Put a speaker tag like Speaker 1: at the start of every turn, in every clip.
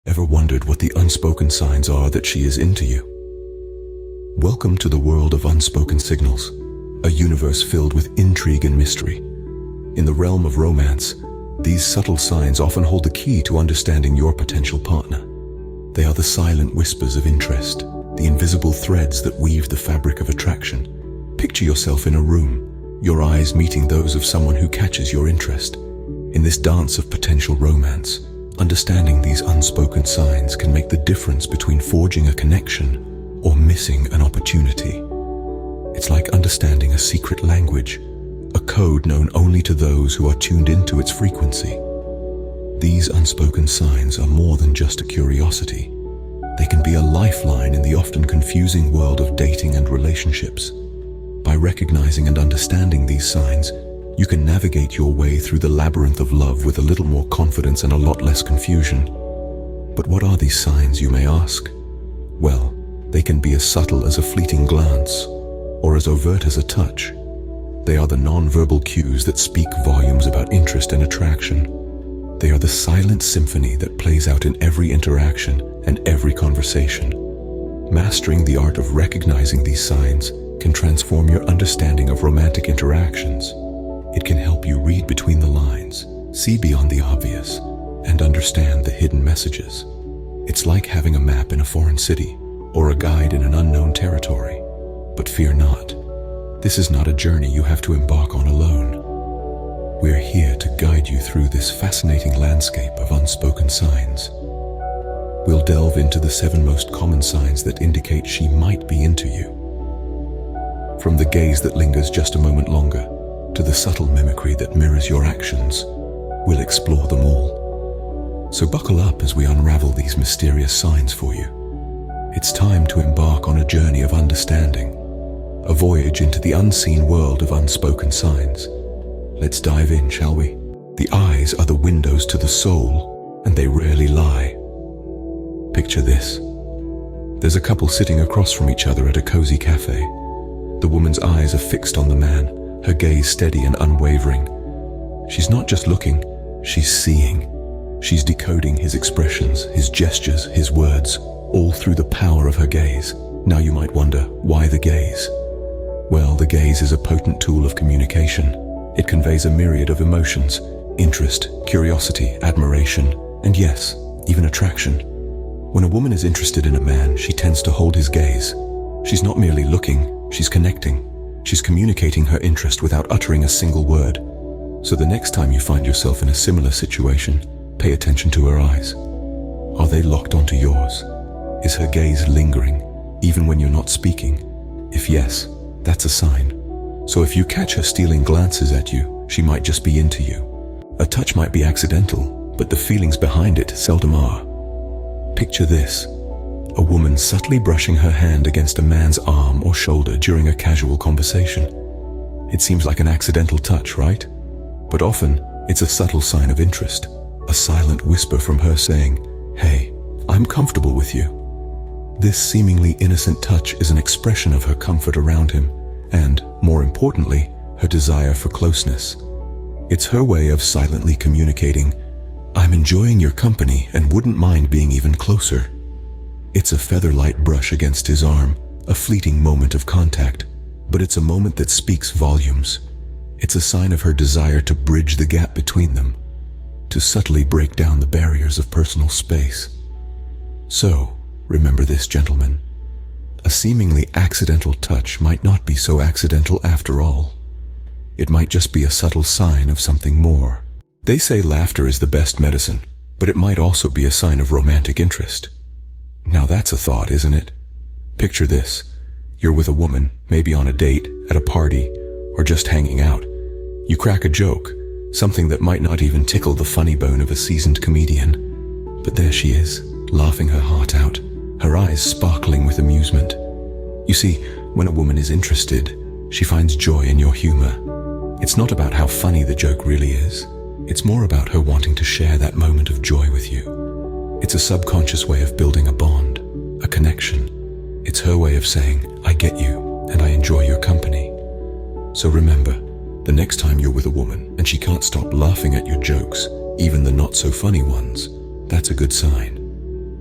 Speaker 1: Ever wondered what the unspoken signs are that she is into you? Welcome to the world of unspoken signals, a universe filled with intrigue and mystery. In the realm of romance, these subtle signs often hold the key to understanding your potential partner. They are the silent whispers of interest, the invisible threads that weave the fabric of attraction. Picture yourself in a room, your eyes meeting those of someone who catches your interest. In this dance of potential romance, understanding these unspoken signs can make the difference between forging a connection or missing an opportunity. It's like understanding a secret language, a code known only to those who are tuned into its frequency. These unspoken signs are more than just a curiosity. They can be a lifeline in the often confusing world of dating and relationships. By recognizing and understanding these signs, you can navigate your way through the labyrinth of love with a little more confidence and a lot less confusion. But what are these signs, you may ask? Well, they can be as subtle as a fleeting glance, or as overt as a touch. They are the non-verbal cues that speak volumes about interest and attraction. They are the silent symphony that plays out in every interaction and every conversation. Mastering the art of recognizing these signs can transform your understanding of romantic interactions. It can help you read between the lines, see beyond the obvious, and understand the hidden messages. It's like having a map in a foreign city or a guide in an unknown territory. But fear not. This is not a journey you have to embark on alone. We're here to guide you through this fascinating landscape of unspoken signs. We'll delve into the 7 most common signs that indicate she might be into you. From the gaze that lingers just a moment longer, to the subtle mimicry that mirrors your actions, we'll explore them all. So buckle up as we unravel these mysterious signs for you. It's time to embark on a journey of understanding, a voyage into the unseen world of unspoken signs. Let's dive in, shall we? The eyes are the windows to the soul, and they rarely lie. Picture this. There's a couple sitting across from each other at a cozy cafe. The woman's eyes are fixed on the man, her gaze steady and unwavering. She's not just looking, she's seeing. She's decoding his expressions, his gestures, his words, all through the power of her gaze. Now you might wonder, why the gaze? Well, the gaze is a potent tool of communication. It conveys a myriad of emotions: interest, curiosity, admiration, and yes, even attraction. When a woman is interested in a man, she tends to hold his gaze. She's not merely looking, she's connecting. She's communicating her interest without uttering a single word. So the next time you find yourself in a similar situation, pay attention to her eyes. Are they locked onto yours? Is her gaze lingering, even when you're not speaking? If yes, that's a sign. So if you catch her stealing glances at you, she might just be into you. A touch might be accidental, but the feelings behind it seldom are. Picture this. A woman subtly brushing her hand against a man's arm or shoulder during a casual conversation. It seems like an accidental touch, right? But often, it's a subtle sign of interest, a silent whisper from her saying, "Hey, I'm comfortable with you." This seemingly innocent touch is an expression of her comfort around him, and, more importantly, her desire for closeness. It's her way of silently communicating, "I'm enjoying your company and wouldn't mind being even closer." It's a feather-light brush against his arm, a fleeting moment of contact, but it's a moment that speaks volumes. It's a sign of her desire to bridge the gap between them, to subtly break down the barriers of personal space. So, remember this, gentlemen. A seemingly accidental touch might not be so accidental after all. It might just be a subtle sign of something more. They say laughter is the best medicine, but it might also be a sign of romantic interest. Now that's a thought, isn't it? Picture this. You're with a woman, maybe on a date, at a party, or just hanging out. You crack a joke, something that might not even tickle the funny bone of a seasoned comedian. But there she is, laughing her heart out, her eyes sparkling with amusement. You see, when a woman is interested, she finds joy in your humor. It's not about how funny the joke really is. It's more about her wanting to share that moment of joy with you. It's a subconscious way of building a bond, a connection. It's her way of saying, "I get you, and I enjoy your company." So remember, the next time you're with a woman and she can't stop laughing at your jokes, even the not-so-funny ones, that's a good sign.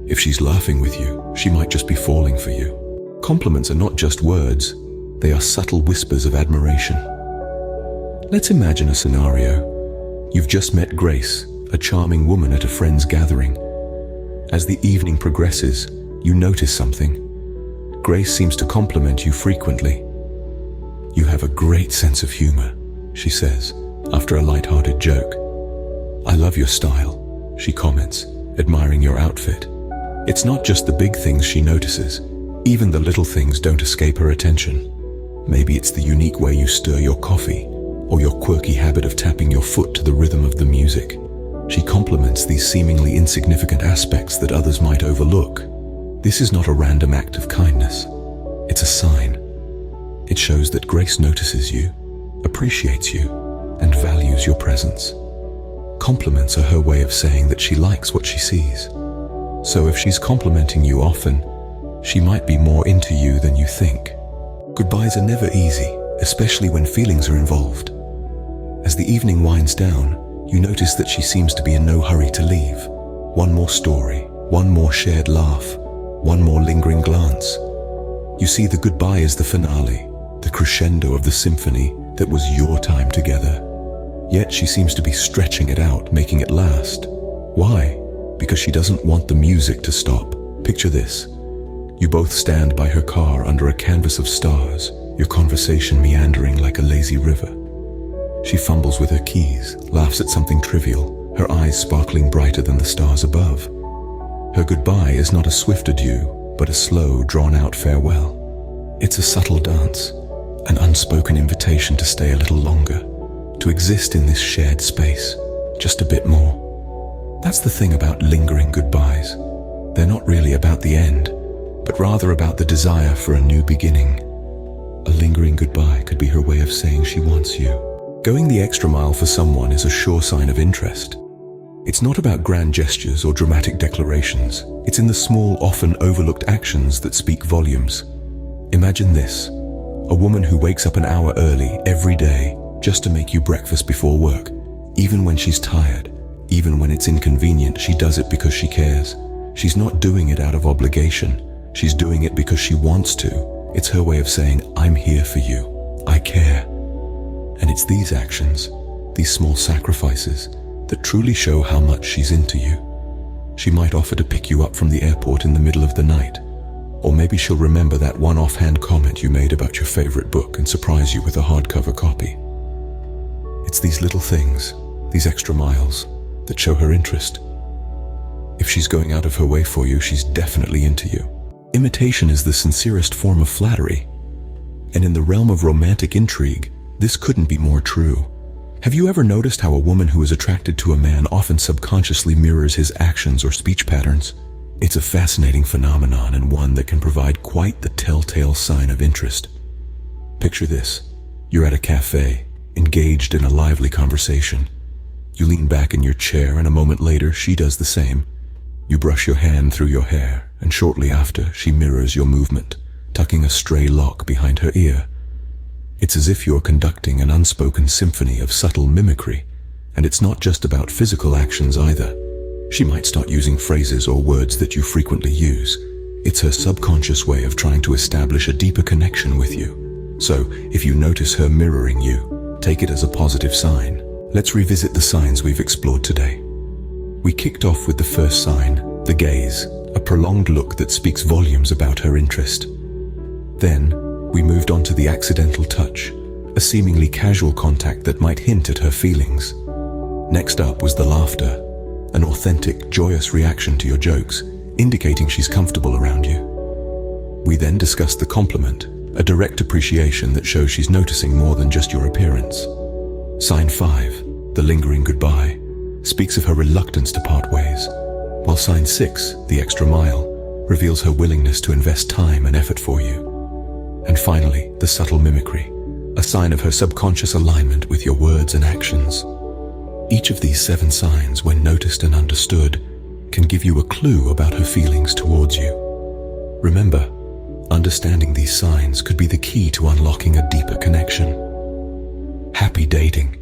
Speaker 1: If she's laughing with you, she might just be falling for you. Compliments are not just words, they are subtle whispers of admiration. Let's imagine a scenario. You've just met Grace, a charming woman at a friend's gathering. As the evening progresses, you notice something. Grace seems to compliment you frequently. "You have a great sense of humor," she says, after a light-hearted joke. "I love your style," she comments, admiring your outfit. It's not just the big things she notices. Even the little things don't escape her attention. Maybe it's the unique way you stir your coffee, or your quirky habit of tapping your foot to the rhythm of the music. She compliments these seemingly insignificant aspects that others might overlook. This is not a random act of kindness. It's a sign. It shows that Grace notices you, appreciates you, and values your presence. Compliments are her way of saying that she likes what she sees. So if she's complimenting you often, she might be more into you than you think. Goodbyes are never easy, especially when feelings are involved. As the evening winds down, you notice that she seems to be in no hurry to leave. One more story, one more shared laugh, one more lingering glance. You see, the goodbye is the finale, the crescendo of the symphony that was your time together. Yet she seems to be stretching it out, making it last. Why? Because she doesn't want the music to stop. Picture this. You both stand by her car under a canvas of stars, your conversation meandering like a lazy river. She fumbles with her keys, laughs at something trivial, her eyes sparkling brighter than the stars above. Her goodbye is not a swift adieu, but a slow, drawn-out farewell. It's a subtle dance, an unspoken invitation to stay a little longer, to exist in this shared space, just a bit more. That's the thing about lingering goodbyes. They're not really about the end, but rather about the desire for a new beginning. A lingering goodbye could be her way of saying she wants you. Going the extra mile for someone is a sure sign of interest. It's not about grand gestures or dramatic declarations. It's in the small, often overlooked actions that speak volumes. Imagine this: a woman who wakes up an hour early every day just to make you breakfast before work. Even when she's tired, even when it's inconvenient, she does it because she cares. She's not doing it out of obligation. She's doing it because she wants to. It's her way of saying, "I'm here for you. I care." And it's these actions, these small sacrifices, that truly show how much she's into you. She might offer to pick you up from the airport in the middle of the night. Or maybe she'll remember that one offhand comment you made about your favorite book and surprise you with a hardcover copy. It's these little things, these extra miles, that show her interest. If she's going out of her way for you, she's definitely into you. Imitation is the sincerest form of flattery. And in the realm of romantic intrigue, this couldn't be more true. Have you ever noticed how a woman who is attracted to a man often subconsciously mirrors his actions or speech patterns? It's a fascinating phenomenon, and one that can provide quite the telltale sign of interest. Picture this. You're at a cafe, engaged in a lively conversation. You lean back in your chair, and a moment later, she does the same. You brush your hand through your hair, and shortly after, she mirrors your movement, tucking a stray lock behind her ear. It's as if you're conducting an unspoken symphony of subtle mimicry, and it's not just about physical actions either. She might start using phrases or words that you frequently use. It's her subconscious way of trying to establish a deeper connection with you. So, if you notice her mirroring you, take it as a positive sign. Let's revisit the signs we've explored today. We kicked off with the first sign, the gaze, a prolonged look that speaks volumes about her interest. Then, we moved on to the accidental touch, a seemingly casual contact that might hint at her feelings. Next up was the laughter, an authentic, joyous reaction to your jokes, indicating she's comfortable around you. We then discussed the compliment, a direct appreciation that shows she's noticing more than just your appearance. Sign 5, the lingering goodbye, speaks of her reluctance to part ways, while sign 6, the extra mile, reveals her willingness to invest time and effort for you. And finally, the subtle mimicry, a sign of her subconscious alignment with your words and actions. Each of these 7 signs, when noticed and understood, can give you a clue about her feelings towards you. Remember, understanding these signs could be the key to unlocking a deeper connection. Happy dating!